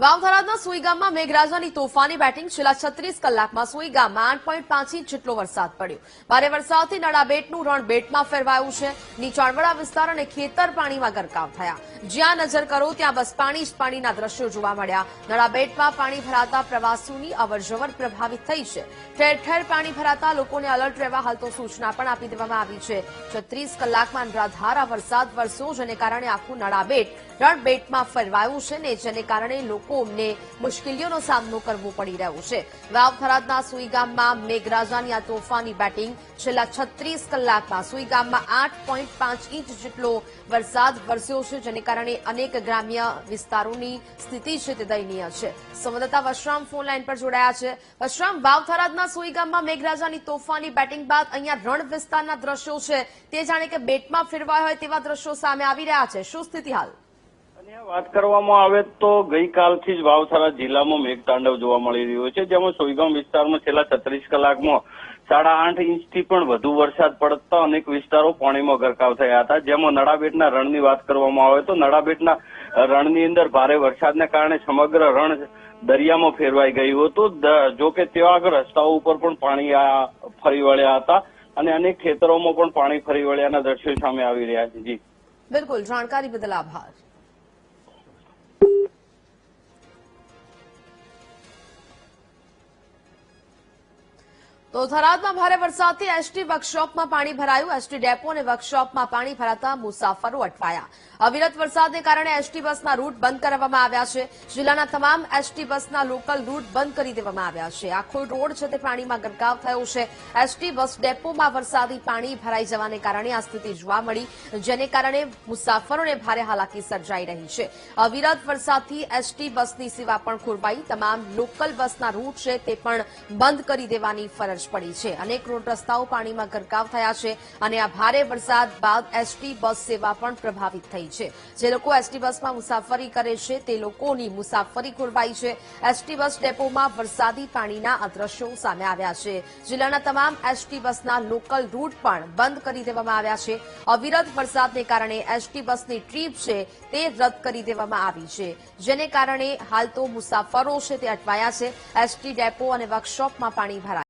વાવથરાદના સુઈ ગામમાં મેઘરાજાની તોફાની બેટિંગ છેલ્લા 36 કલાકમાં સુઈ ગામમાં 8.5 ઇંચ જેટલો વરસાદ પડ્યો. ભારે વરસાદથી નડાબેટનું રણ બેટમાં ફેરવાયું છે. નીચાણવાળા વિસ્તાર અને ખેતર પાણીમાં ગરકાવ થયા. જ્યાં નજર કરો ત્યાં બસ પાણી જ પાણીના દ્રશ્યો જોવા મળ્યા. નડાબેટમાં પાણી ભરાતા પ્રવાસીઓની અવરજવર પ્રભાવિત થઈ છે. ઠેર ઠેર પાણી ભરાતા લોકોને એલર્ટ રહેવા હાલ તો સૂચના પણ આપી દેવામાં આવી છે. 36 કલાકમાં અનરાધાર વરસાદ વરસ્યો, જેને કારણે આખું નડાબેટ રણબેટમાં ફેરવાયું છે ને જેને કારણે લોકોને મુશ્કેલીઓનો સામનો કરવો પડી રહ્યો છે. વાવથરાદના સુઈ ગામમાં મેઘરાજાની આ તોફાની બેટિંગ છેલ્લા 36 કલાકમાં સુઈ ગામમાં 8.5 ઇંચ જેટલો વરસાદ વરસ્યો છે, જેને કારણે અનેક ગ્રામ્ય વિસ્તારોની સ્થિતિ છે તે દયનીય છે. સંવાદદાતા વશરામ ફોન લાઈન પર જોડાયા છે. વશરામ, વાવથરાદના સુઈ ગામમાં મેઘરાજાની તોફાની બેટિંગ બાદ અહીંયા રણ વિસ્તારના દ્રશ્યો છે તે જાણે કે બેટમાં ફેરવાયા હોય તેવા દ્રશ્યો સામે આવી રહ્યા છે. શું સ્થિતિ હાલ? વાત કરવામાં આવે તો ગઈકાલથી જ વાવથરા જિલ્લામાં મેઘતાંડવ જોવા મળી રહ્યો છે, જેમાં સોઈગામ વિસ્તારમાં છેલ્લા 36 કલાકમાં 8.5 ઇંચથી પણ વધુ વરસાદ પડતા અનેક વિસ્તારો પાણીમાં ગરકાવ થયા હતા. જેમાં નડાબેટના રણની વાત કરવામાં આવે તો નડાબેટના રણની અંદર ભારે વરસાદને કારણે સમગ્ર રણ દરિયામાં ફેરવાઈ ગયું હતું. જોકે ત્યાં આગળ રસ્તાઓ ઉપર પણ પાણી ફરી વળ્યા હતા અને અનેક ખેતરોમાં પણ પાણી ફરી વળ્યાના દ્રશ્યો સામે આવી રહ્યા છે. જી બિલકુલ, જાણકારી બદલ આભાર. તો થરાદમાં ભારે વરસાદથી એસટી વર્કશોપમાં પાણી ભરાયું. એસટી ડેપો અને વર્કશોપમાં પાણી ભરાતા મુસાફરો અટવાયા. અવિરત વરસાદને કારણે એસટી બસના રૂટ બંધ કરવામાં આવ્યા છે. જિલ્લાના તમામ એસટી બસના લોકલ રૂટ બંધ કરી દેવામાં આવ્યા છે. આખો રોડ છે તે પાણીમાં ગરકાવ થયો છે. એસટી બસ ડેપોમાં વરસાદી પાણી ભરાઈ જવાને કારણે આ સ્થિતિ જોવા મળી, જેને કારણે મુસાફરોને ભારે હાલાકી સર્જાઈ રહી છે. અવિરત વરસાદથી એસટી બસની સેવા પણ ખોરવાઈ. તમામ લોકલ બસના રૂટ છે તે પણ બંધ કરી દેવાની ફરજ પડી છે. અનેક રોડ રસ્તાઓ પાણીમાં ગરકાવ થયા છે અને આ ભારે વરસાદ બાદ એસટી બસ સેવા પણ પ્રભાવિત થઈ છે. જે લોકો એસટી બસમાં મુસાફરી કરે છે તે લોકોની મુસાફરી ખોરવાઈ છે. એસટી બસ ડેપોમાં વરસાદી પાણીના આ દ્રશ્યો સામે આવ્યા છે. જિલ્લાના તમામ એસટી બસના લોકલ રૂટ પણ બંધ કરી દેવામાં આવ્યા છે. અવિરત વરસાદને કારણે એસટી બસની ટ્રીપ છે તે રદ કરી દેવામાં આવી છે, જેને કારણે હાલ તો મુસાફરો છે તે અટવાયા છે. એસટી ડેપો અને વર્કશોપમાં પાણી ભરાયા.